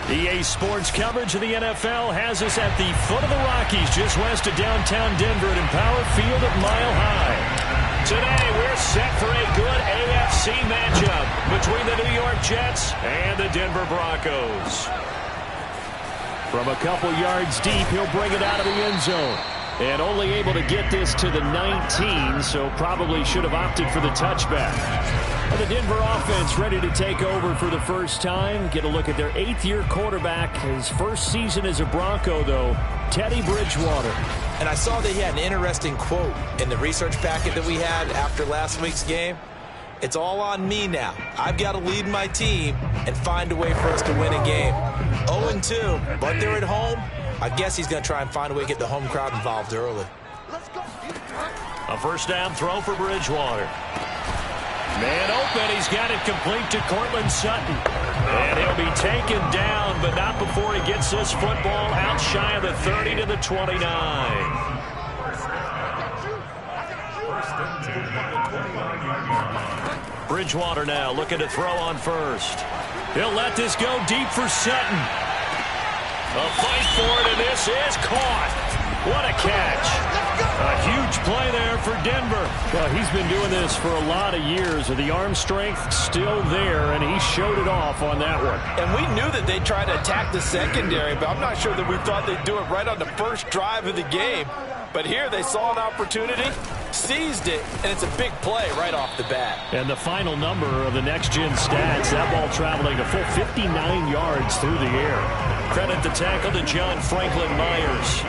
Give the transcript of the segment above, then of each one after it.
EA Sports coverage of the NFL has us at the foot of the Rockies, just west of downtown Denver at Empower Field at Mile High. Today, we're set for a good AFC matchup between the New York Jets and the Denver Broncos. From a couple yards deep, he'll bring it out of the end zone. And only able to get this to the 19, so probably should have opted for the touchback. The Denver offense ready to take over for the first time. Get a look at their 8th-year quarterback. His first season as a Bronco, though, Teddy Bridgewater. And I saw that he had an interesting quote in the research packet that we had after last week's game. It's all on me now. I've got to lead my team and find a way for us to win a game. 0-2, but they're at home. I guess he's going to try and find a way to get the home crowd involved early. A first down throw for Bridgewater. Man open, he's got it complete to Cortland Sutton. And he'll be taken down, but not before he gets this football out shy of the 30 to the 29. Bridgewater now looking to throw on first. He'll let this go deep for Sutton. A fight for it, and this is caught. What a catch. A huge play there for Denver. Well, he's been doing this for a lot of years. The arm strength still there, and he showed it off on that one. And we knew that they'd try to attack the secondary, but I'm not sure that we thought they'd do it right on the first drive of the game. But here they saw an opportunity, seized it, and it's a big play right off the bat. And the final number of the next-gen stats, that ball traveling a full 59 yards through the air. Credit the tackle to John Franklin Myers.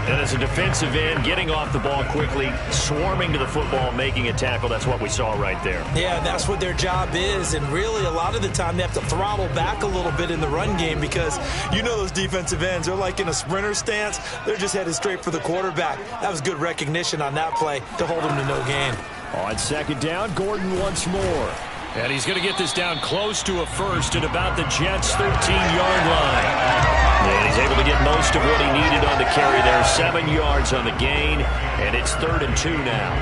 And as a defensive end, getting off the ball quickly, swarming to the football, making a tackle, that's what we saw right there. Yeah, that's what their job is, and really a lot of the time they have to throttle back a little bit in the run game because you know those defensive ends, they're like in a sprinter stance. They're just headed straight for the quarterback. That was good recognition on that play to hold him to no gain. On second down, Gordon once more. And he's going to get this down close to a first at about the Jets' 13-yard line. And he's able to get most of what he needed on the carry there. 7 yards on the gain, and it's 3rd and 2 now.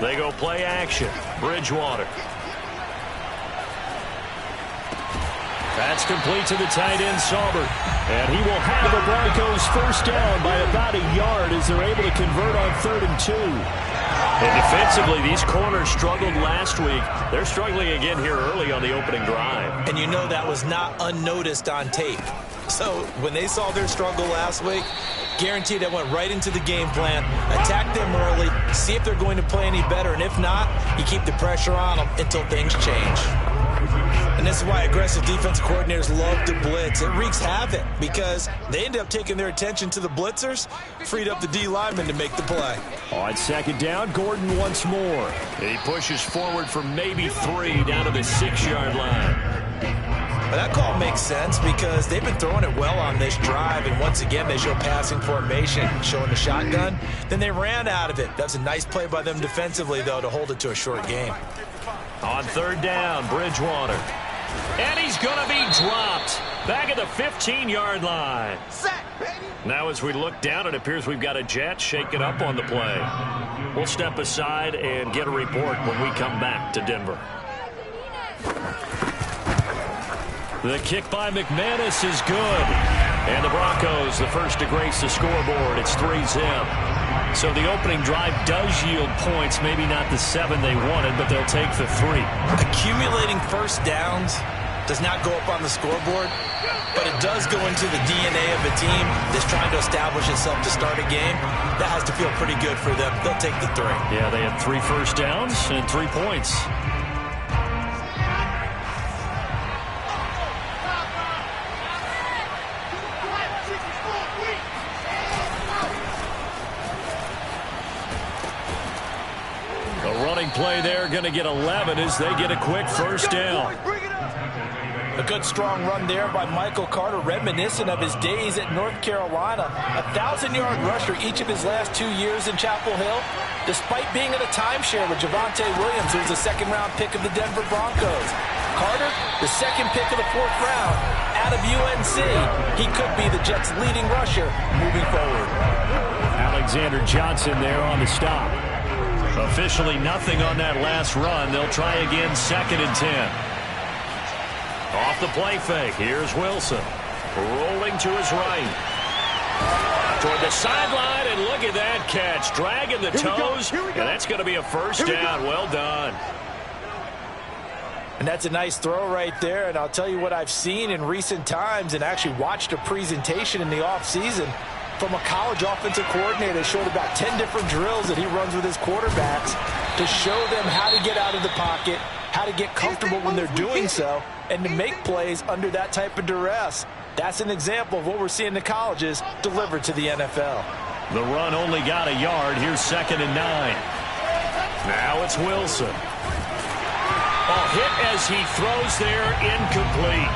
They go play action. Bridgewater. That's complete to the tight end, Sauber. And he will have the Broncos first down by about a yard as they're able to convert on 3rd and 2. And defensively, these corners struggled last week. They're struggling again here early on the opening drive. And you know that was not unnoticed on tape. So when they saw their struggle last week, guaranteed that went right into the game plan. Attack them early, see if they're going to play any better. And if not, you keep the pressure on them until things change. And this is why aggressive defense coordinators love to blitz. It wreaks havoc because they end up taking their attention to the blitzers, freed up the D lineman to make the play. On second down, Gordon once more. He pushes forward for maybe 3 down to the 6-yard line. But that call makes sense because they've been throwing it well on this drive, and once again they show passing formation, showing the shotgun. Then they ran out of it. That's a nice play by them defensively, though, to hold it to a short game. On 3rd down, Bridgewater. And he's going to be dropped back at the 15-yard line. Now as we look down, it appears we've got a Jet shaking up on the play. We'll step aside and get a report when we come back to Denver. The kick by McManus is good. And the Broncos, the first to grace the scoreboard. It's 3-zip. So the opening drive does yield points, maybe not the 7 they wanted, but they'll take the 3. Accumulating first downs does not go up on the scoreboard, but it does go into the DNA of a team that's trying to establish itself to start a game. That has to feel pretty good for them. They'll take the 3. Yeah, they had 3 first downs and 3 points. Play there, going to get 11 as they get a quick first down. A good strong run there by Michael Carter, reminiscent of his days at North Carolina. A 1,000-yard rusher each of his last 2 years in Chapel Hill, despite being in a timeshare with Javonte Williams, who was a second-round pick of the Denver Broncos. Carter, the second pick of the 4th round, out of UNC. He could be the Jets' leading rusher moving forward. Alexander Johnson there on the stop. Officially nothing on that last run. They'll try again 2nd and 10. Off the play fake. Here's Wilson. Rolling to his right. Toward the sideline, and look at that catch. Dragging the toes, and that's going to be a first down. Well done. And that's a nice throw right there. And I'll tell you what I've seen in recent times and actually watched a presentation in the offseason from a college offensive coordinator that showed about 10 different drills that he runs with his quarterbacks to show them how to get out of the pocket, how to get comfortable when they're doing so, and to make plays under that type of duress. That's an example of what we're seeing in the colleges delivered to the NFL. The run only got a yard. Here's 2nd and 9. Now it's Wilson. A hit as he throws there, incomplete.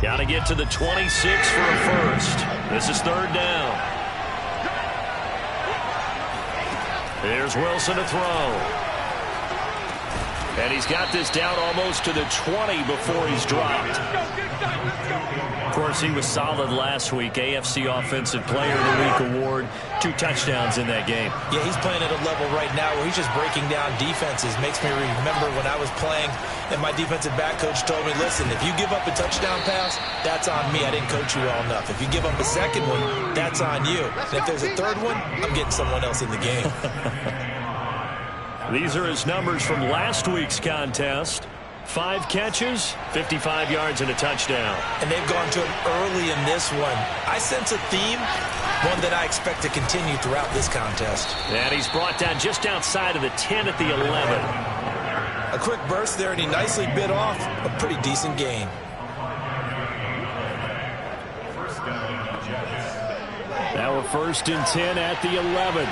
Got to get to the 26 for a first. This is 3rd down. There's Wilson to throw. And he's got this down almost to the 20 before he's dropped. Of course, he was solid last week. AFC Offensive Player of the Week award. 2 touchdowns in that game. Yeah, he's playing at a level right now where he's just breaking down defenses. Makes me remember when I was playing and my defensive back coach told me, listen, if you give up a touchdown pass, that's on me. I didn't coach you well enough. If you give up a second one, that's on you. And if there's a third one, I'm getting someone else in the game. These are his numbers from last week's contest. 5 catches, 55 yards, and a touchdown. And they've gone to him early in this one. I sense a theme, one that I expect to continue throughout this contest. And he's brought down just outside of the 10 at the 11. A quick burst there, and he nicely bit off a pretty decent gain. Now a 1st and 10 at the 11.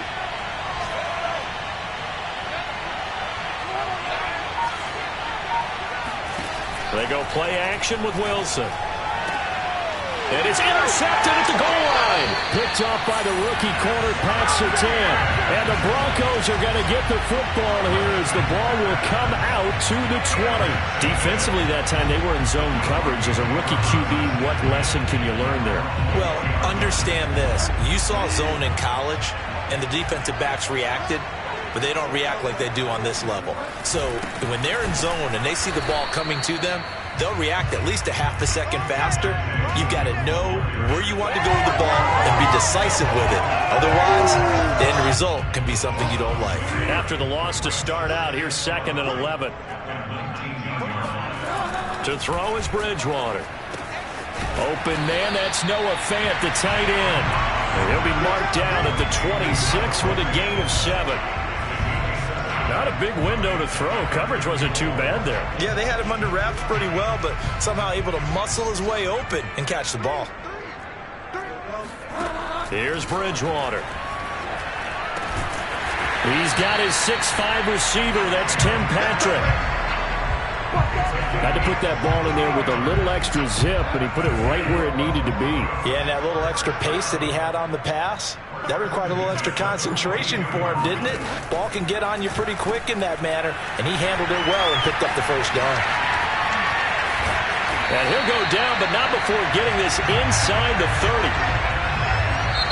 They go play action with Wilson. And it's intercepted at the goal line. Picked off by the rookie corner, Pat Surtain. And the Broncos are going to get the football here as the ball will come out to the 20. Defensively that time, they were in zone coverage. As a rookie QB, what lesson can you learn there? Well, understand this. You saw zone in college, and the defensive backs reacted, but they don't react like they do on this level. So when they're in zone and they see the ball coming to them, they'll react at least a half a second faster. You've got to know where you want to go with the ball and be decisive with it. Otherwise, the end result can be something you don't like. After the loss to start out, here's 2nd and 11. To throw is Bridgewater. Open man, that's Noah Fant, the tight end. And he'll be marked down at the 26 with a gain of 7. Not a big window to throw. Coverage wasn't too bad there. Yeah, they had him under wraps pretty well, but somehow able to muscle his way open and catch the ball. Here's Bridgewater. He's got his 6'5" receiver. That's Tim Patrick. Had to put that ball in there with a little extra zip, and he put it right where it needed to be. Yeah, and that little extra pace that he had on the pass, that required a little extra concentration for him, didn't it? Ball can get on you pretty quick in that manner, and he handled it well and picked up the first down. And he'll go down, but not before getting this inside the 30.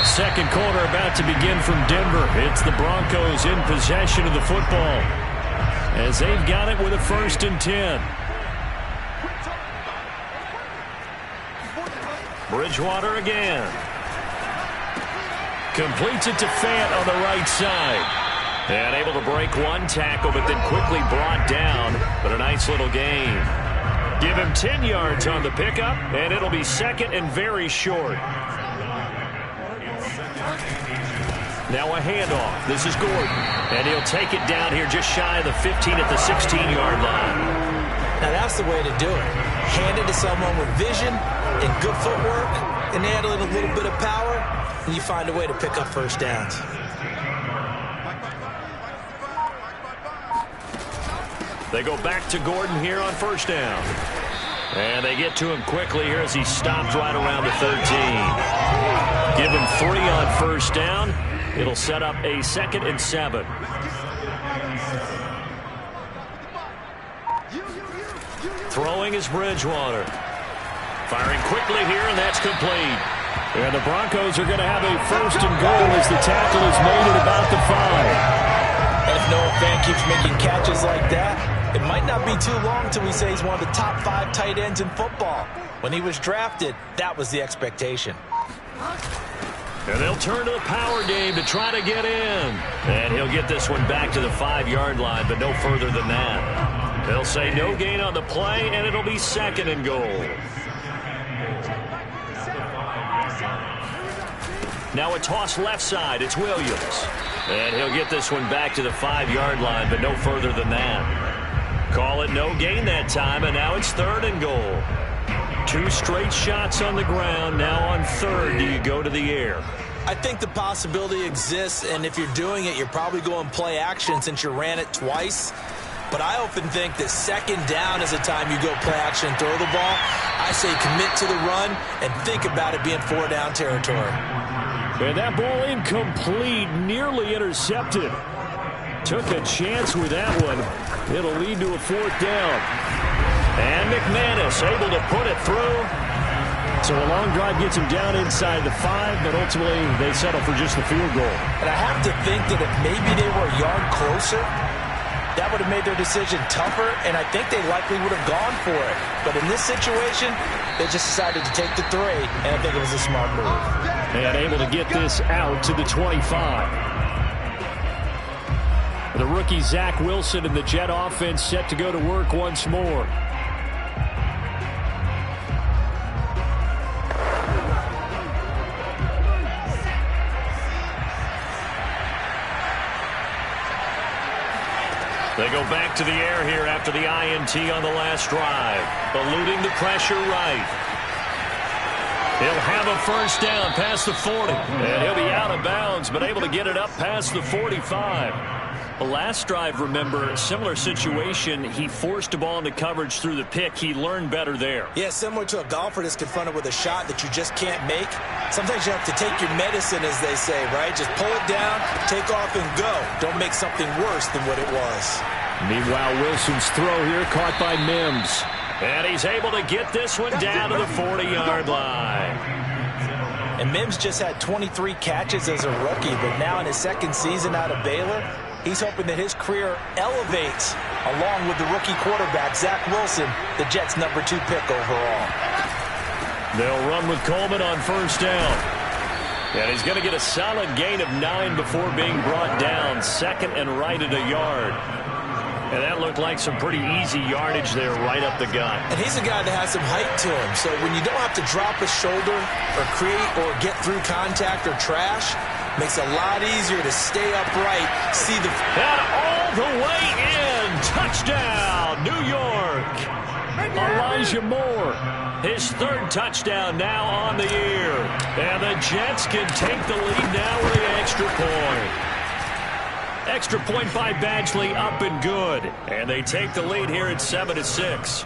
Second quarter about to begin from Denver. It's the Broncos in possession of the football, as they've got it with a 1st and 10. Bridgewater again. Completes it to Fant on the right side. And able to break one tackle, but then quickly brought down. But a nice little gain. Give him 10 yards on the pickup, and it'll be 2nd and very short. Now a handoff. This is Gordon. And he'll take it down here just shy of the 15 at the 16-yard line. Now that's the way to do it. Hand it to someone with vision and good footwork, and add a little bit of power, and you find a way to pick up first downs. They go back to Gordon here on 1st down. And they get to him quickly here as he stopped right around the 13. Give him 3 on first down. It'll set up a 2nd and 7. Throwing is Bridgewater. Firing quickly here, and that's complete. And the Broncos are going to have a 1st and goal as the tackle is made at about the 5. And if Noah Fant keeps making catches like that, it might not be too long till we say he's one of the top 5 tight ends in football. When he was drafted, that was the expectation. And they'll turn to the power game to try to get in. And he'll get this one back to the 5-yard line, but no further than that. They'll say no gain on the play, and it'll be 2nd and goal. Now a toss left side. It's Williams. And he'll get this one back to the 5-yard line, but no further than that. Call it no gain that time, and now it's 3rd and goal. 2 straight shots on the ground. Now on 3rd, do you go to the air? I think the possibility exists, and if you're doing it, you're probably going play action since you ran it twice. But I often think that 2nd down is the time you go play action and throw the ball. I say commit to the run and think about it being 4-down territory. And that ball incomplete, nearly intercepted. Took a chance with that one. It'll lead to a 4th down. And McManus able to put it through. So a long drive gets him down inside the 5, but ultimately they settle for just the field goal. And I have to think that if maybe they were a yard closer, that would have made their decision tougher, and I think they likely would have gone for it. But in this situation, they just decided to take the 3, and I think it was a smart move. And able to get this out to the 25. The rookie Zach Wilson and the Jet offense set to go to work once more. They go back to the air here after the INT on the last drive. Eluding the pressure right. He'll have a 1st down past the 40. And he'll be out of bounds, but able to get it up past the 45. The last drive, remember, similar situation. He forced a ball into coverage through the pick. He learned better there. Yeah, similar to a golfer that's confronted with a shot that you just can't make. Sometimes you have to take your medicine, as they say, right? Just pull it down, take off, and go. Don't make something worse than what it was. Meanwhile, Wilson's throw here caught by Mims. And he's able to get this one down to the 40-yard line. And Mims just had 23 catches as a rookie, but now in his 2nd season out of Baylor, he's hoping that his career elevates along with the rookie quarterback, Zach Wilson, the Jets' #2 pick overall. They'll run with Coleman on 1st down. And he's going to get a solid gain of 9 before being brought down. 2nd and right at a yard. And that looked like some pretty easy yardage there right up the gut. And he's a guy that has some height to him. So when you don't have to drop a shoulder or create or get through contact or trash, makes it a lot easier to stay upright, see the... And all the way in. Touchdown, New York. Elijah Moore. His 3rd touchdown now on the year. And the Jets can take the lead now with an extra point. Extra point by Badgley, up and good. And they take the lead here at 7-6.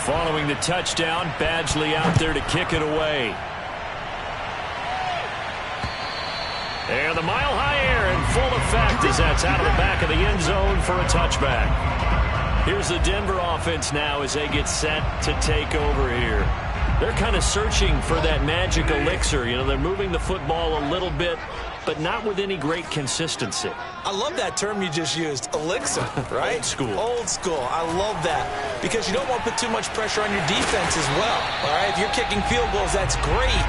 Following the touchdown, Badgley out there to kick it away. And the mile-high air in full effect as that's out of the back of the end zone for a touchback. Here's the Denver offense now as they get set to take over here. They're kind of searching for that magic elixir. You know, they're moving the football a little bit, but not with any great consistency. I love that term you just used, elixir, right? Old school. Old school. I love that because you don't want to put too much pressure on your defense as well, all right? If you're kicking field goals, that's great,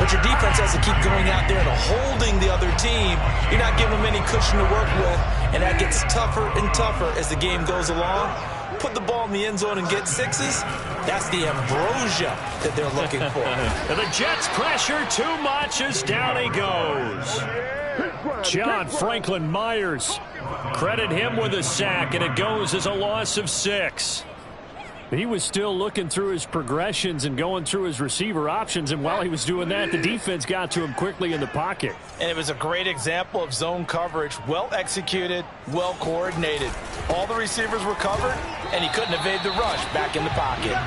but your defense has to keep going out there and holding the other team. You're not giving them any cushion to work with, and that gets tougher and tougher as the game goes along. Put the ball in the end zone and get 6s. That's the ambrosia that they're looking for. And the Jets pressure too much as down he goes. John Franklin Myers. Credit him with a sack, and it goes as a loss of 6. He was still looking through his progressions and going through his receiver options, and while he was doing that, the defense got to him quickly in the pocket. And it was a great example of zone coverage, well executed, well coordinated. All the receivers were covered, and he couldn't evade the rush back in the pocket.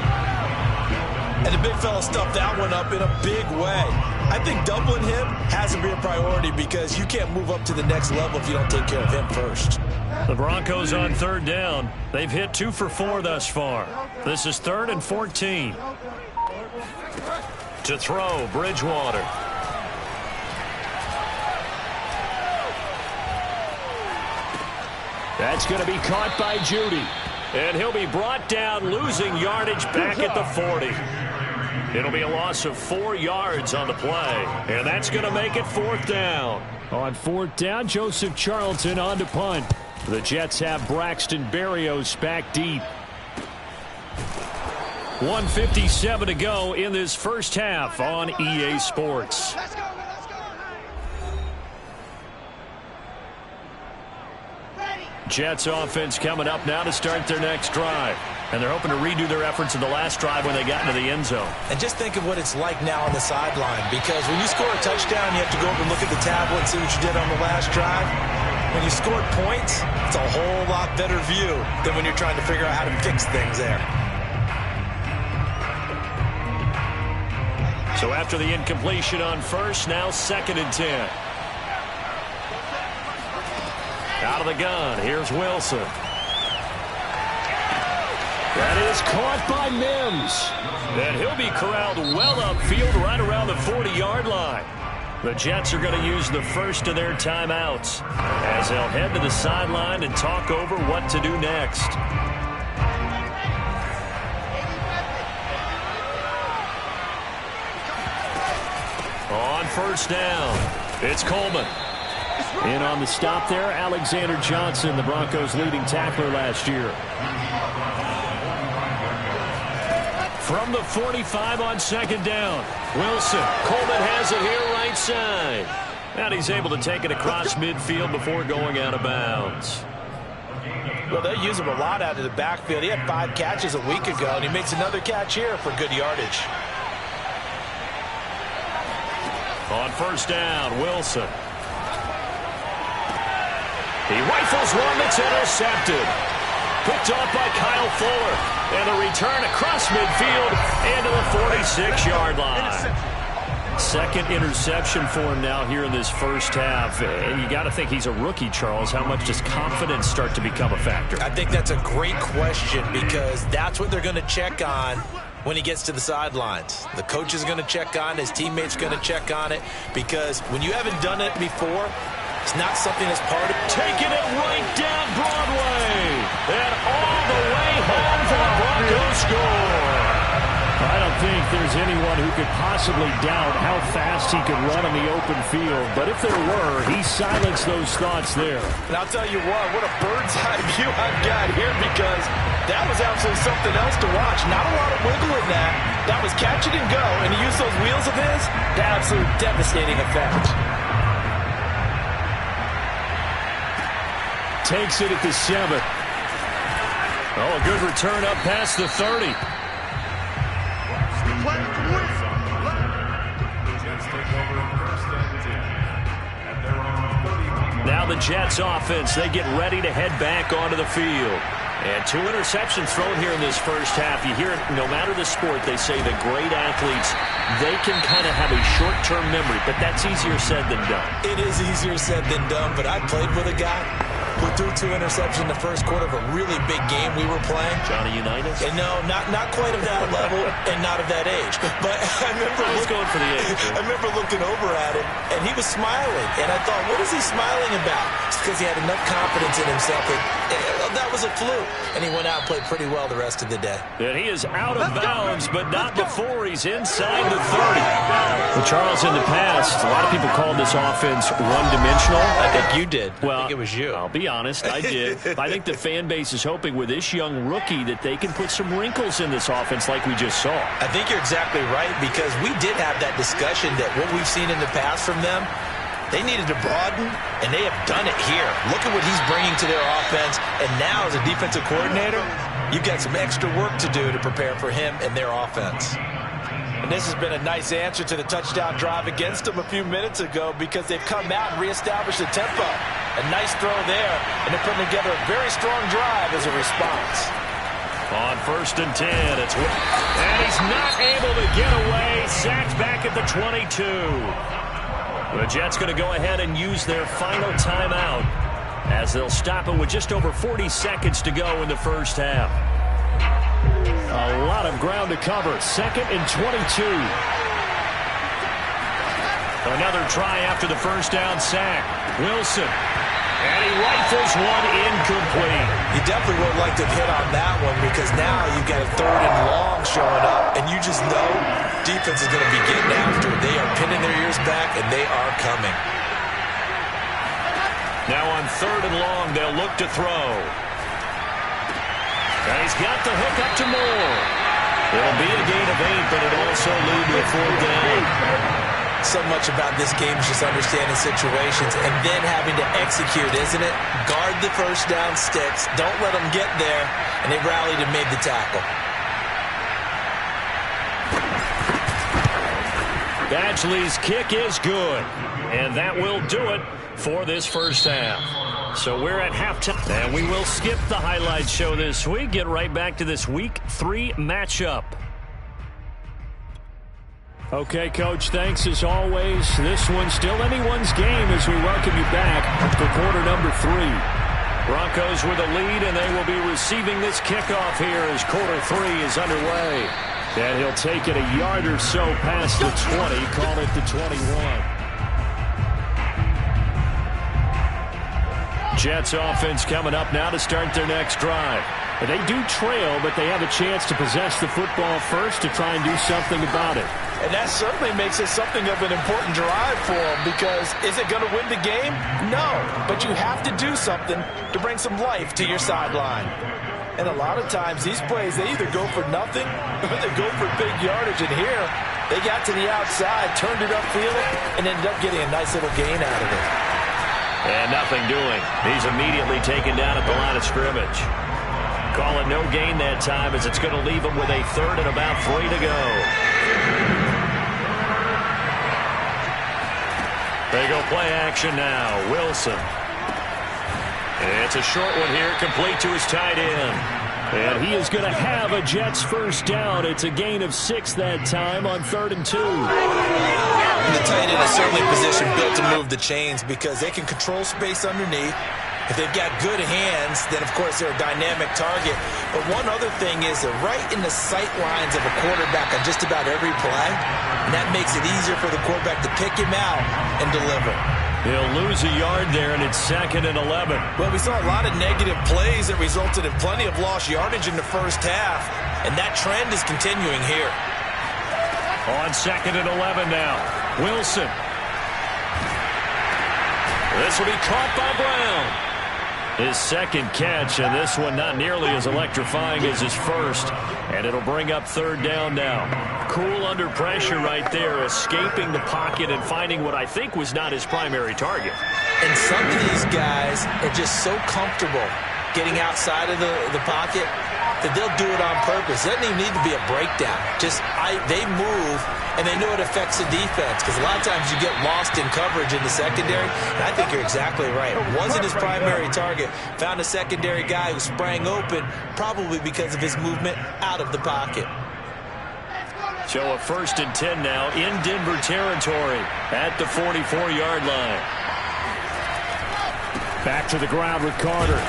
And the big fella stuffed that one up in a big way. I think doubling him has to be a priority because you can't move up to the next level if you don't take care of him first. The Broncos on third down. They've hit 2 for 4 thus far. This is 3rd and 14. To throw, Bridgewater. That's going to be caught by Judy. And he'll be brought down, losing yardage back at the 40. It'll be a loss of 4 yards on the play. And that's going to make it 4th down. On 4th down, Joseph Charlton on to punt. The Jets have Braxton Berrios back deep. 1:57 to go in this first half on EA Sports. Jets offense coming up now to start their next drive. And they're hoping to redo their efforts in the last drive when they got into the end zone. And just think of what it's like now on the sideline, because when you score a touchdown, you have to go up and look at the tablet and see what you did on the last drive. When you scored points, it's a whole lot better view than when you're trying to figure out how to fix things there. So after the incompletion on first, now 2nd and 10. Out of the gun, here's Wilson. That is caught by Mims. And he'll be corralled well upfield right around the 40-yard line. The Jets are going to use the first of their timeouts as they'll head to the sideline and talk over what to do next. On first down, it's Coleman. In on the stop there, Alexander Johnson, the Broncos' leading tackler last year. From the 45 on 2nd down, Wilson. Coleman has it here right side. And he's able to take it across midfield before going out of bounds. Well, they use him a lot out of the backfield. He had 5 catches a week ago, and he makes another catch here for good yardage. On first down, Wilson. He rifles one that's intercepted. Picked off by Kyle Fuller. And a return across midfield into the 46-yard line. 2nd interception for him now here in this first half. And you got to think he's a rookie, Charles. How much does confidence start to become a factor? I think that's a great question because that's what they're going to check on when he gets to the sidelines. The coach is going to check on it. His teammates are going to check on it because when you haven't done it before, it's not something that's part of taking it right down Broadway. And all the way home for the Broncos score. I don't think there's anyone who could possibly doubt how fast he could run on the open field. But if there were, he silenced those thoughts there. And I'll tell you what a bird's eye view I've got here because that was absolutely something else to watch. Not a lot of wiggle in that. That was catch it and go. And he used those wheels of his to absolute devastating effect. Takes it at the 7. Oh, a good return up past the 30. Now the Jets offense, they get ready to head back onto the field. And 2 interceptions thrown here in this first half. You hear it, no matter the sport, they say the great athletes, they can kind of have a short-term memory, but that's easier said than done. It is easier said than done, but I played with a guy who threw 2 interceptions in the first quarter of a really big game we were playing. Johnny Unitas? And no, not quite of that level and not of that age. But I remember going for the age. I remember looking over at him, and he was smiling. And I thought, what is he smiling about? It's because he had enough confidence in himself that was a fluke. And he went out and played pretty well the rest of the day. And he is out of bounds, but not before he's inside the 30. Well, Charles, in the past, a lot of people called this offense one-dimensional. I think you did. Well, I think it was you. I'll be honest, I did. I think the fan base is hoping with this young rookie that they can put some wrinkles in this offense like we just saw. I think you're exactly right because we did have that discussion that what we've seen in the past from them, they needed to broaden, and they have done it here. Look at what he's bringing to their offense, and now as a defensive coordinator, you've got some extra work to do to prepare for him and their offense. And this has been a nice answer to the touchdown drive against them a few minutes ago because they've come out and reestablished the tempo. A nice throw there, and they're putting together a very strong drive as a response. On 1st and 10, and he's not able to get away. Sacked back at the 22. The Jets going to go ahead and use their final timeout as they'll stop it with just over 40 seconds to go in the first half. A lot of ground to cover. 2nd and 22. Another try after the first down sack. Wilson. And he rifles one incomplete. You definitely would like to hit on that one because now you've got a 3rd and long showing up, and you just know defense is going to be getting after it. They are pinning their ears back, and they are coming. Now on 3rd and long, they'll look to throw. And he's got the hook up to Moore. It'll be a gain of 8, but it'll also lead to a 4th down. So much about this game is just understanding situations and then having to execute, isn't it? Guard the first down sticks. Don't let them get there. And they rallied and made the tackle. Badgley's kick is good. And that will do it for this first half. So we're at halftime. And we will skip the highlight show this week. Get right back to this Week 3 matchup. Okay, Coach, thanks as always. This one's still anyone's game as we welcome you back to quarter number 3. Broncos with a lead, and they will be receiving this kickoff here as quarter 3 is underway. And he'll take it a yard or so past the 20, call it the 21. Jets offense coming up now to start their next drive. They do trail, but they have a chance to possess the football first to try and do something about it. And that certainly makes it something of an important drive for them because is it going to win the game? No, but you have to do something to bring some life to your sideline. And a lot of times these plays, they either go for nothing or they go for big yardage. And here, they got to the outside, turned it upfield, and ended up getting a nice little gain out of it. And nothing doing. He's immediately taken down at the line of scrimmage. Call it no gain that time as it's going to leave him with a 3rd and about 3 to go. They go play action now. Wilson. It's a short one here, complete to his tight end. And he is going to have a Jets first down. It's a gain of 6 that time on 3rd and 2. The tight end is certainly a position built to move the chains because they can control space underneath. If they've got good hands, then, of course, they're a dynamic target. But one other thing is they're right in the sight lines of a quarterback on just about every play. And that makes it easier for the quarterback to pick him out and deliver. He'll lose a yard there, and it's 2nd and 11. Well, we saw a lot of negative plays that resulted in plenty of lost yardage in the first half. And that trend is continuing here. On 2nd and 11 now. Wilson. This will be caught by Brown. His 2nd catch, and this one not nearly as electrifying as his first. And it'll bring up 3rd down now. Cool under pressure right there, escaping the pocket and finding what I think was not his primary target. And some of these guys are just so comfortable getting outside of the pocket that they'll do it on purpose. It doesn't even need to be a breakdown. They move, and they know it affects the defense because a lot of times you get lost in coverage in the secondary, and I think you're exactly right. It wasn't his primary target. Found a secondary guy who sprang open, probably because of his movement out of the pocket. So a 1st and 10 now in Denver territory at the 44-yard line. Back to the ground with Carter.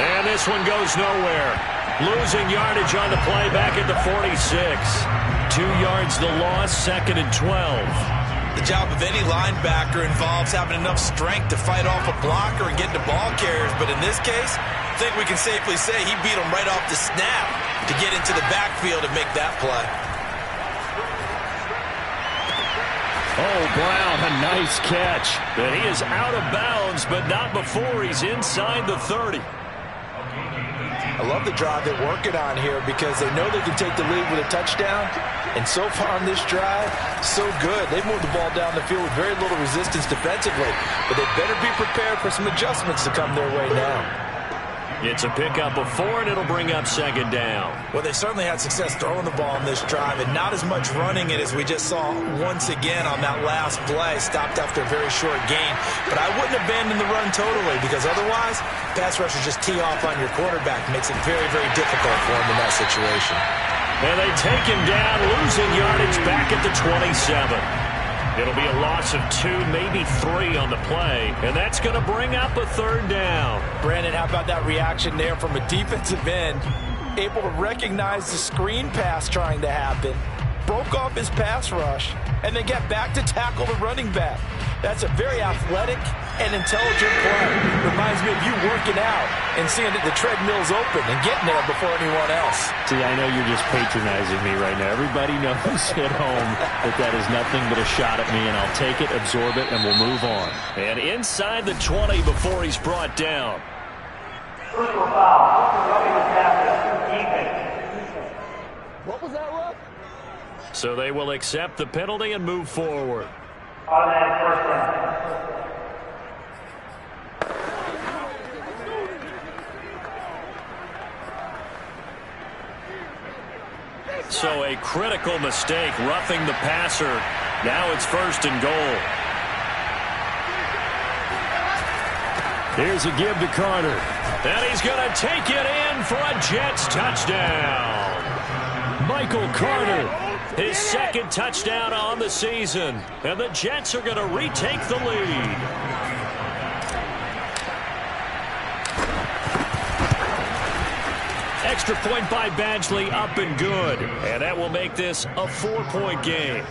And this one goes nowhere. Losing yardage on the play back at the 46. 2 yards the loss, 2nd and 12. The job of any linebacker involves having enough strength to fight off a blocker and get to ball carriers. But in this case, I think we can safely say he beat him right off the snap to get into the backfield and make that play. Oh, Brown, a nice catch. But he is out of bounds, but not before he's inside the 30. I love the drive they're working on here because they know they can take the lead with a touchdown. And so far on this drive, so good. They've moved the ball down the field with very little resistance defensively. But they better be prepared for some adjustments to come their way now. It's a pickup of 4, and it'll bring up second down. Well, they certainly had success throwing the ball on this drive, and not as much running it as we just saw once again on that last play. Stopped after a very short gain. But I wouldn't abandon the run totally, because otherwise, pass rushers just tee off on your quarterback. Makes it very, very difficult for him in that situation. And they take him down, losing yardage back at the 27. It'll be a loss of 2, maybe 3 on the play, and that's going to bring up a third down. Brandon, how about that reaction there from a defensive end? Able to recognize the screen pass trying to happen, broke off his pass rush, and then get back to tackle the running back. That's a very athletic and intelligent play. Reminds me of you working out and seeing that the treadmill's open and getting there before anyone else. See, I know you're just patronizing me right now. Everybody knows at home that that is nothing but a shot at me, and I'll take it, absorb it, and we'll move on. And inside the 20 before he's brought down. What was that, Rook? So they will accept the penalty and move forward. Automatic first down. So a critical mistake, roughing the passer. Now it's 1st and goal. Here's a give to Carter. And he's going to take it in for a Jets touchdown. Michael Carter, his 2nd touchdown on the season. And the Jets are going to retake the lead. Extra point by Badgley, up and good. And that will make this a 4-point game.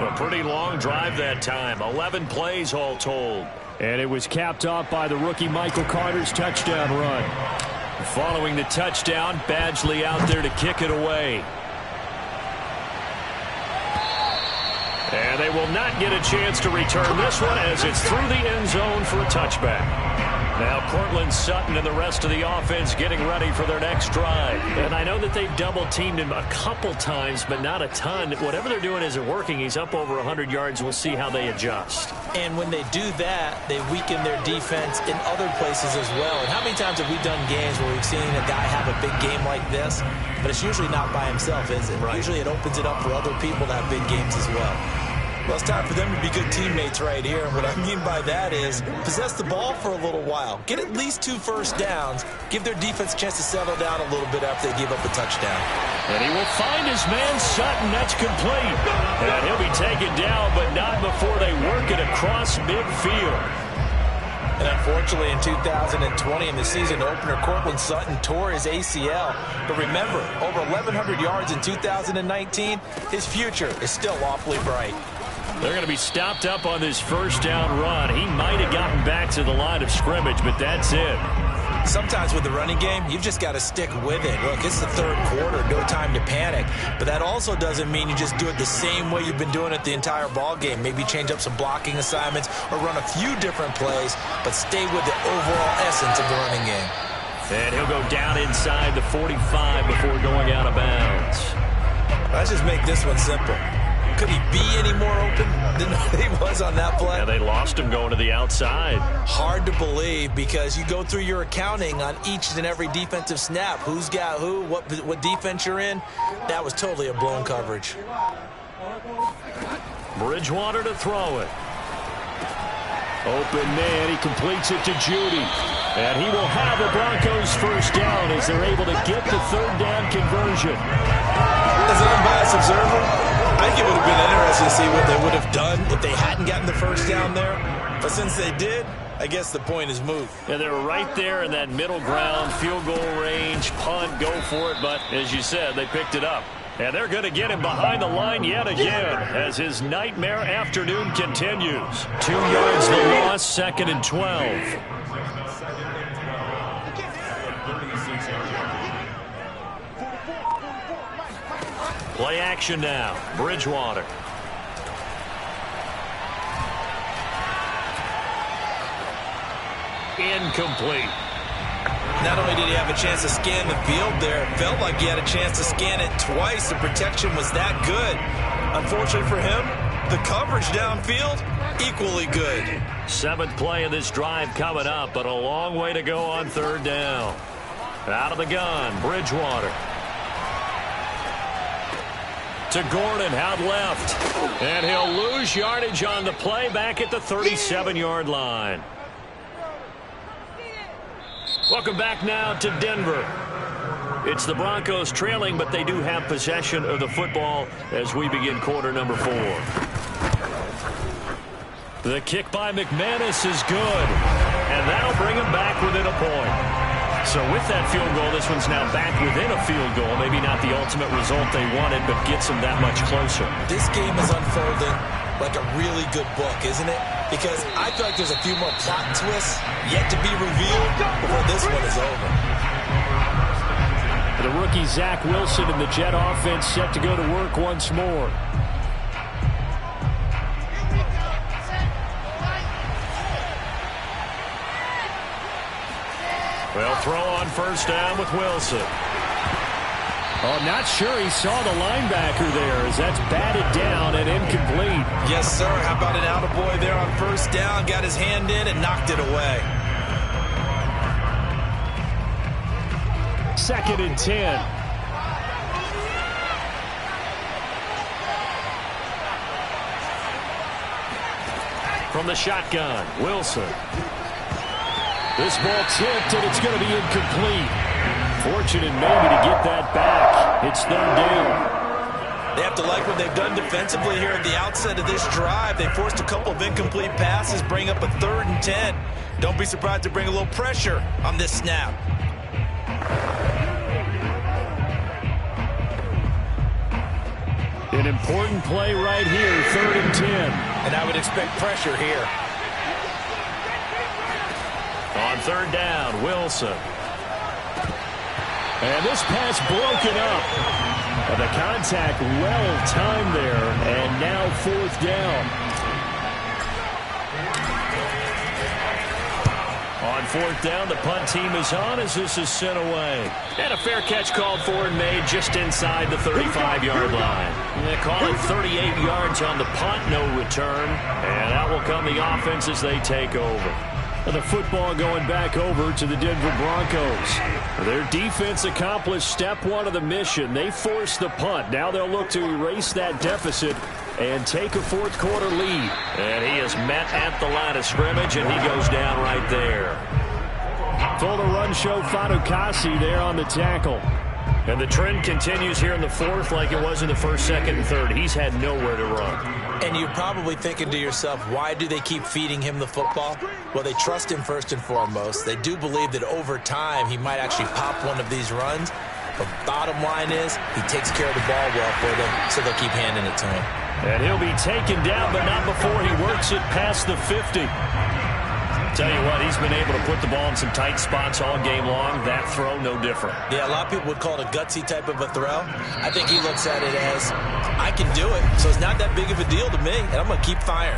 A pretty long drive that time. 11 plays all told. And it was capped off by the rookie Michael Carter's touchdown run. Following the touchdown, Badgley out there to kick it away. And they will not get a chance to return this one as it's through the end zone for a touchback. Now Cortland Sutton and the rest of the offense getting ready for their next drive. And I know that they've double-teamed him a couple times, but not a ton. Whatever they're doing isn't working. He's up over 100 yards. We'll see how they adjust. And when they do that, they weaken their defense in other places as well. And how many times have we done games where we've seen a guy have a big game like this, but it's usually not by himself, is it? Right. Usually it opens it up for other people to have big games as well. Well, it's time for them to be good teammates right here. And what I mean by that is possess the ball for a little while. Get at least 2 first downs. Give their defense a chance to settle down a little bit after they give up a touchdown. And he will find his man Sutton. That's complete. And he'll be taken down, but not before they work it across midfield. And unfortunately, in 2020, in the season opener, Cortland Sutton tore his ACL. But remember, over 1,100 yards in 2019, his future is still awfully bright. They're going to be stopped up on this first down run. He might have gotten back to the line of scrimmage, but that's it. Sometimes with the running game, you've just got to stick with it. Look, it's the 3rd quarter, no time to panic. But that also doesn't mean you just do it the same way you've been doing it the entire ball game. Maybe change up some blocking assignments or run a few different plays, but stay with the overall essence of the running game. And he'll go down inside the 45 before going out of bounds. Let's just make this one simple. Could he be any more open than he was on that play? Yeah, they lost him going to the outside. Hard to believe because you go through your accounting on each and every defensive snap. Who's got who, what defense you're in. That was totally a blown coverage. Bridgewater to throw it. Open man, he completes it to Judy. And he will have the Broncos first down as they're able to get the 3rd down conversion. As an unbiased observer, I think it would have been interesting to see what they would have done if they hadn't gotten the first down there. But since they did, I guess the point is moved. And they're right there in that middle ground, field goal range, punt, go for it. But as you said, they picked it up. And they're going to get him behind the line yet again as his nightmare afternoon continues. 2 yards the loss, 2nd and 12. Play action now. Bridgewater. Incomplete. Not only did he have a chance to scan the field there, it felt like he had a chance to scan it twice. The protection was that good. Unfortunately for him, the coverage downfield equally good. 7th play of this drive coming up, but a long way to go on 3rd down. Out of the gun, Bridgewater. To Gordon, out left. And he'll lose yardage on the play back at the 37-yard line. Welcome back now to Denver. It's the Broncos trailing, but they do have possession of the football as we begin quarter number 4. The kick by McManus is good, and that'll bring him back within a point. So with that field goal, this one's now back within a field goal. Maybe not the ultimate result they wanted, but gets them that much closer. This game is unfolding like a really good book, isn't it? Because I feel like there's a few more plot twists yet to be revealed before this one is over. The rookie Zach Wilson and the Jet offense set to go to work once more. Well, throw on 1st down with Wilson. Oh, not sure he saw the linebacker there as that's batted down and incomplete. Yes, sir. How about an attaboy there on 1st down? Got his hand in and knocked it away. 2nd and 10. From the shotgun, Wilson. This ball tipped, and it's going to be incomplete. Fortunate maybe to get that back. It's 3rd down. They have to like what they've done defensively here at the outset of this drive. They forced a couple of incomplete passes, bring up a 3rd and 10. Don't be surprised to bring a little pressure on this snap. An important play right here, 3rd and 10. And I would expect pressure here. On 3rd down, Wilson. And this pass broken up. And the contact well timed there. And now 4th down. On 4th down, the punt team is on as this is sent away. And a fair catch called for and made just inside the 35-yard line. They call it 38 yards on the punt, no return. And that will come the offense as they take over. The football going back over to the Denver Broncos. Their defense accomplished step 1 of the mission. They forced the punt. Now they'll look to erase that deficit and take a 4th quarter lead. And he is met at the line of scrimmage, and he goes down right there. Full to run show Fatukasi there on the tackle. And the trend continues here in the 4th like it was in the 1st, 2nd, and 3rd. He's had nowhere to run. And you're probably thinking to yourself, why do they keep feeding him the football? Well, they trust him first and foremost. They do believe that over time he might actually pop one of these runs. But bottom line is he takes care of the ball well for them, so they'll keep handing it to him. And he'll be taken down, but not before he works it past the 50. Tell you what, he's been able to put the ball in some tight spots all game long. That throw, no different. Yeah, a lot of people would call it a gutsy type of a throw. I think he looks at it as, I can do it, so it's not that big of a deal to me, and I'm going to keep firing.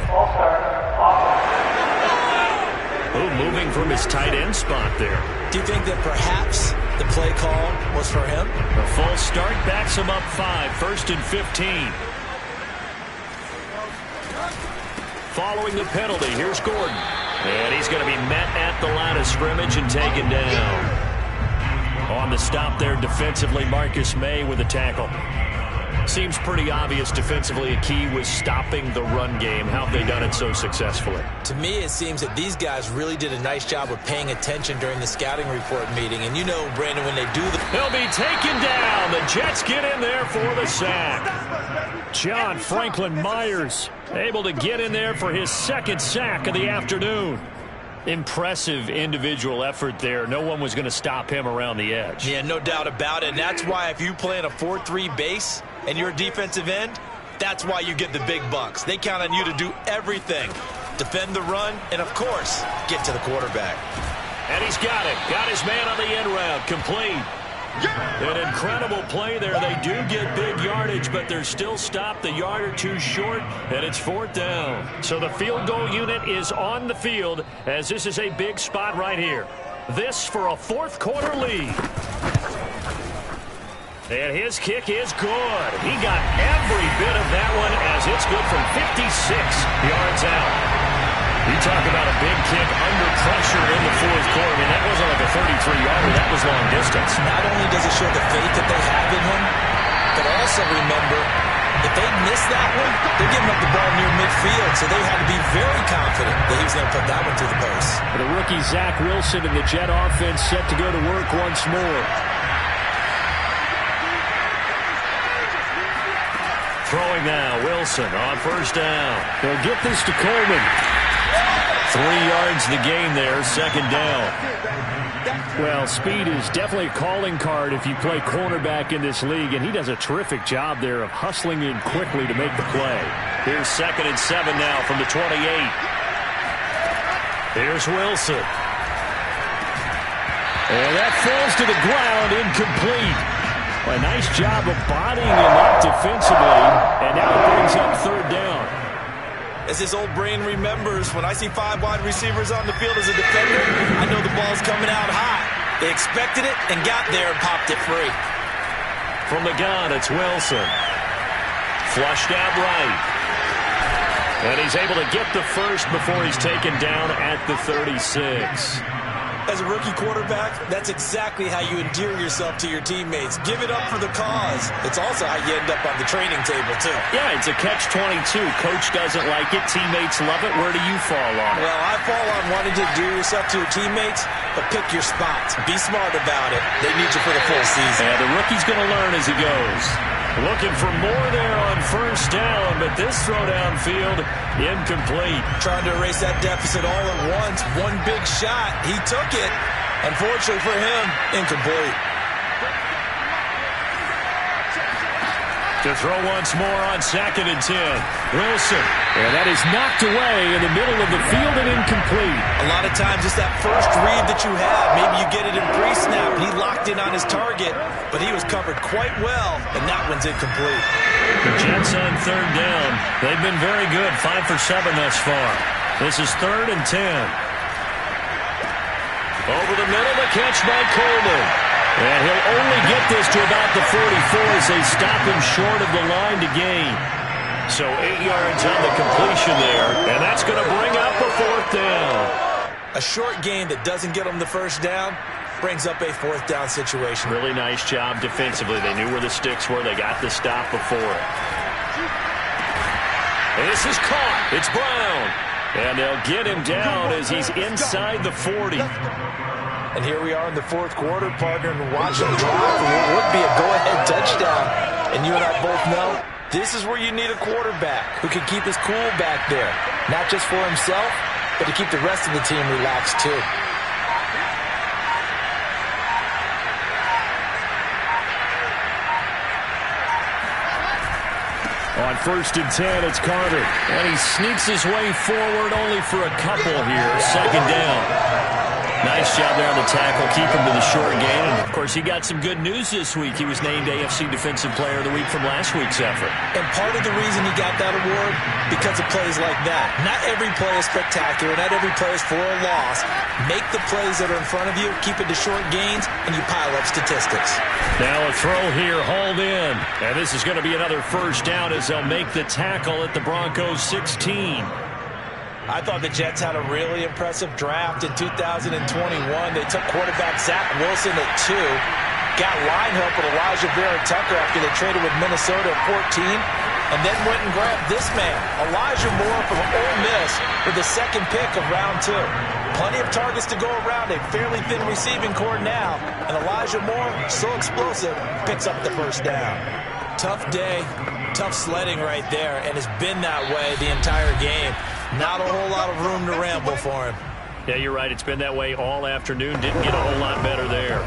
Ooh, moving from his tight end spot there. Do you think that perhaps the play call was for him? A false start backs him up 5, 1st and 15. Following the penalty, here's Gordon. And he's going to be met at the line of scrimmage and taken down. On the stop there defensively, Marcus May with a tackle. Seems pretty obvious defensively a key was stopping the run game. How have they done it so successfully? To me, it seems that these guys really did a nice job of paying attention during the scouting report meeting. And you know, Brandon, when they do he'll be taken down. The Jets get in there for the sack. John Franklin Myers able to get in there for his 2nd sack of the afternoon. Impressive individual effort there. No one was going to stop him around the edge. Yeah, no doubt about it. And that's why if you play in a 4-3 base and you're a defensive end, that's why you get the big bucks. They count on you to do everything. Defend the run and, of course, get to the quarterback. And he's got it. Got his man on the end route. Complete. An incredible play there. They do get big yardage, but they're still stopped a yard or two short, and it's 4th down. So the field goal unit is on the field as this is a big spot right here. This for a 4th quarter lead. And his kick is good. He got every bit of that one as it's good from 56 yards out. You talk about a big kick under pressure in the fourth quarter. I mean, that wasn't like a 33-yarder. That was long distance. Not only does it show the faith that they have in him, but also remember, if they miss that one, they're giving up the ball near midfield, so they had to be very confident that he was going to put that one through the post. The rookie Zach Wilson and the Jet offense set to go to work once more. Throwing now, Wilson on first down. They'll get this to Coleman. 3 yards the gain there, second down. Well, speed is definitely a calling card if you play cornerback in this league, and he does a terrific job there of hustling in quickly to make the play. Here's 2nd and 7 now from the 28. Here's Wilson. And that falls to the ground, incomplete. A nice job of bodying him up defensively, and now it brings up third down. As his old brain remembers, when I see 5 wide receivers on the field as a defender, I know the ball's coming out high. They expected it and got there and popped it free. From the gun, it's Wilson. Flushed out right. And he's able to get the first before he's taken down at the 36. As a rookie quarterback, that's exactly how you endear yourself to your teammates. Give it up for the cause. It's also how you end up on the training table, too. Yeah, it's a catch-22. Coach doesn't like it. Teammates love it. Where do you fall on it? Well, I fall on wanting to endear yourself to your teammates, but pick your spots. Be smart about it. They need you for the full season. And the rookie's going to learn as he goes. Looking for more there on first down, but this throw downfield, incomplete. Trying to erase that deficit all at once. One big shot. He took it. Unfortunately for him, incomplete. To throw once more on 2nd and 10. Wilson. And that is knocked away in the middle of the field and incomplete. A lot of times it's that first read that you have. Maybe you get it in pre-snap and he locked in on his target, but he was covered quite well, and that one's incomplete. The Jets on third down. They've been very good, 5 for 7 thus far. This is 3rd and 10. Over the middle, the catch by Coleman. And he'll only get this to about the 44 as they stop him short of the line to gain. So 8 yards on the completion there, and that's going to bring up a 4th down. A short gain that doesn't get them the first down brings up a 4th down situation. Really nice job defensively. They knew where the sticks were. They got the stop before it. And this is caught. It's Brown. And they'll get him down as he's inside the 40. And here we are in the 4th quarter, partner, and watch him drive for what would be a go-ahead touchdown. And you and I both know this is where you need a quarterback who can keep his cool back there. Not just for himself, but to keep the rest of the team relaxed too. On 1st and 10, it's Carter. And he sneaks his way forward only for a couple here. 2nd down. Nice job there on the tackle. Keep him to the short gain. And, of course, he got some good news this week. He was named AFC Defensive Player of the Week from last week's effort. And part of the reason he got that award, because of plays like that. Not every play is spectacular. Not every play is for a loss. Make the plays that are in front of you, keep it to short gains, and you pile up statistics. Now a throw here, hauled in. And this is going to be another first down as they'll make the tackle at the Broncos 16. I thought the Jets had a really impressive draft in 2021. They took quarterback Zach Wilson at 2. Got line help with Elijah Vera-Tucker after they traded with Minnesota at 14. And then went and grabbed this man, Elijah Moore from Ole Miss, with the 2nd pick of round 2. Plenty of targets to go around, a fairly thin receiving core now. And Elijah Moore, so explosive, picks up the first down. Tough day, tough sledding right there, and it's been that way the entire game. Not a whole lot of room to ramble for him. Yeah, you're right. It's been that way all afternoon. Didn't get a whole lot better there.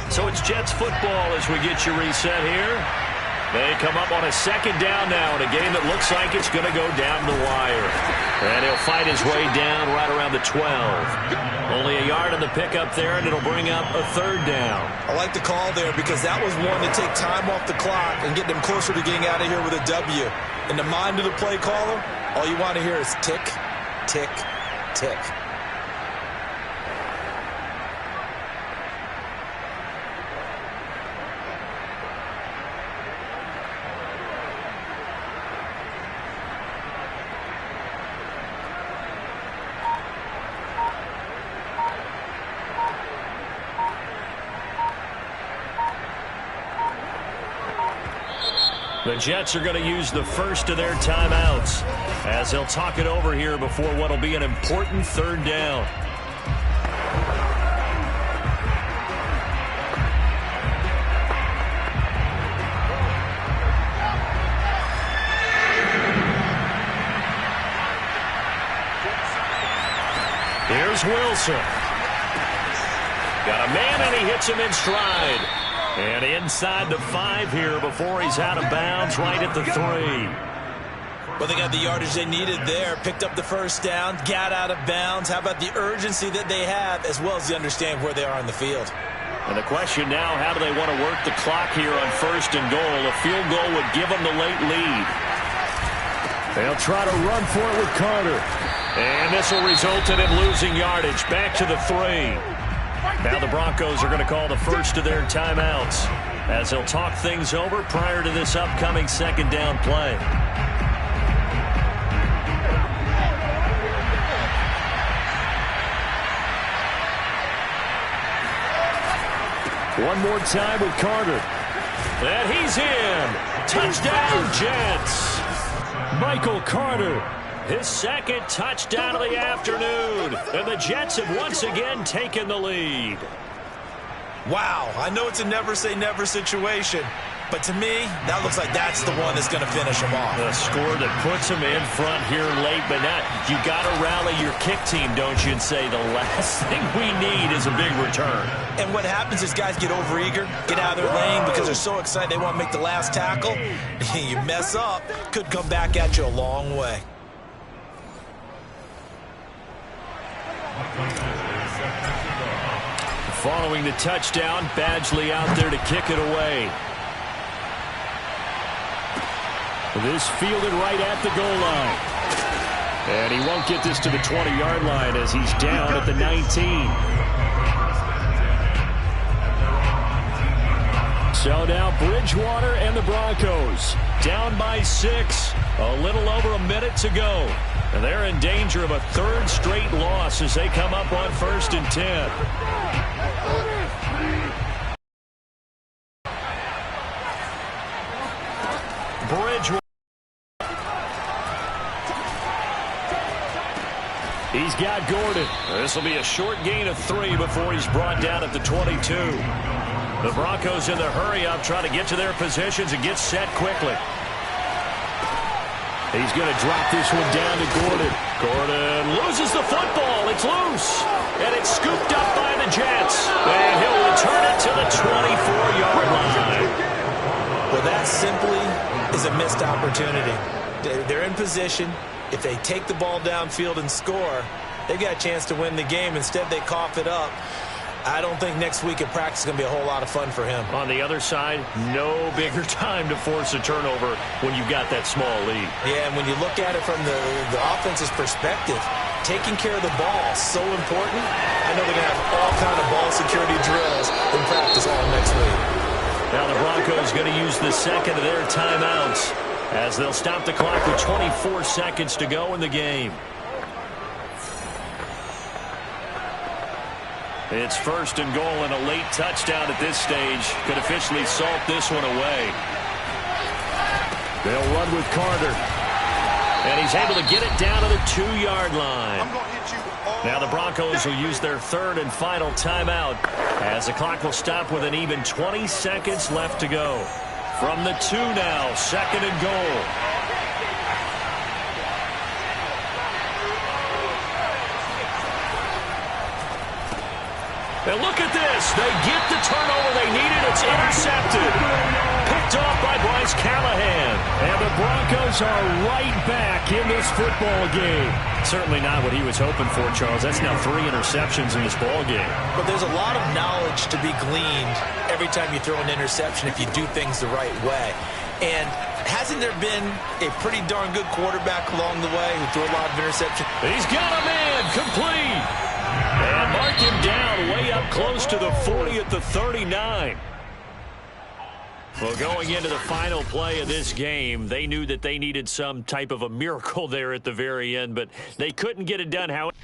So it's Jets football as we get you reset here. They come up on a 2nd down now in a game that looks like it's going to go down the wire. And he'll fight his way down right around the 12. Only a yard on the pickup there, and it'll bring up a 3rd down. I like the call there because that was one to take time off the clock and get them closer to getting out of here with a W. In the mind of the play caller, all you want to hear is tick, tick, tick. The Jets are going to use the first of their timeouts as they'll talk it over here before what will be an important third down. Here's Wilson. Got a man, and he hits him in stride. And inside the 5 here before he's out of bounds, right at the 3. Well, they got the yardage they needed there. Picked up the first down, got out of bounds. How about the urgency that they have, as well as the understanding where they are on the field? And the question now, how do they want to work the clock here on 1st and goal? A field goal would give them the late lead. They'll try to run for it with Carter. And this will result in him losing yardage. Back to the 3. Now the Broncos are going to call the first of their timeouts as they'll talk things over prior to this upcoming second down play. One more time with Carter. And he's in. Touchdown, Jets. Michael Carter, his second touchdown of the afternoon. And the Jets have once again taken the lead. Wow, I know it's a never-say-never situation, but to me, that looks like that's the one that's going to finish them off. A score that puts them in front here late, but now you got to rally your kick team, don't you, and say the last thing we need is a big return. And what happens is guys get overeager, get out of their lane because they're so excited they want to make the last tackle. You mess up, could come back at you a long way. Following the touchdown, Badgley out there to kick it away. This fielded right at the goal line. And he won't get this to the 20-yard line as he's down at the 19. So now Bridgewater and the Broncos down by 6. A little over a minute to go. And they're in danger of a 3rd straight loss as they come up on 1st and 10. Bridgewater. He's got Gordon. This will be a short gain of 3 before he's brought down at the 22. The Broncos in the hurry-up trying to get to their positions and get set quickly. He's going to drop this one down to Gordon. Gordon loses the football. It's loose. And it's scooped up by the Jets. And he'll return it to the 24-yard line. Well, that simply is a missed opportunity. They're in position. If they take the ball downfield and score, they've got a chance to win the game. Instead, they cough it up. I don't think next week at practice is going to be a whole lot of fun for him. On the other side, no bigger time to force a turnover when you've got that small lead. Yeah, and when you look at it from the offense's perspective, taking care of the ball is so important. I know they're going to have all kind of ball security drills in practice all next week. Now the Broncos going to use the second of their timeouts as they'll stop the clock with 24 seconds to go in the game. It's 1st and goal, and a late touchdown at this stage could officially salt this one away. They'll run with Carter. And he's able to get it down to the 2-yard line. Now the Broncos will use their 3rd and final timeout as the clock will stop with an even 20 seconds left to go. From the 2 now, 2nd and goal. And look at this. They get the turnover they needed. It's intercepted. Picked off by Bryce Callahan. And the Broncos are right back in this football game. Certainly not what he was hoping for, Charles. That's now 3 interceptions in this ball game. But there's a lot of knowledge to be gleaned every time you throw an interception if you do things the right way. And hasn't there been a pretty darn good quarterback along the way who threw a lot of interceptions? He's got a man complete. And mark him down way up close to the 40 at the 39. Well, going into the final play of this game, they knew that they needed some type of a miracle there at the very end, but they couldn't get it done. However,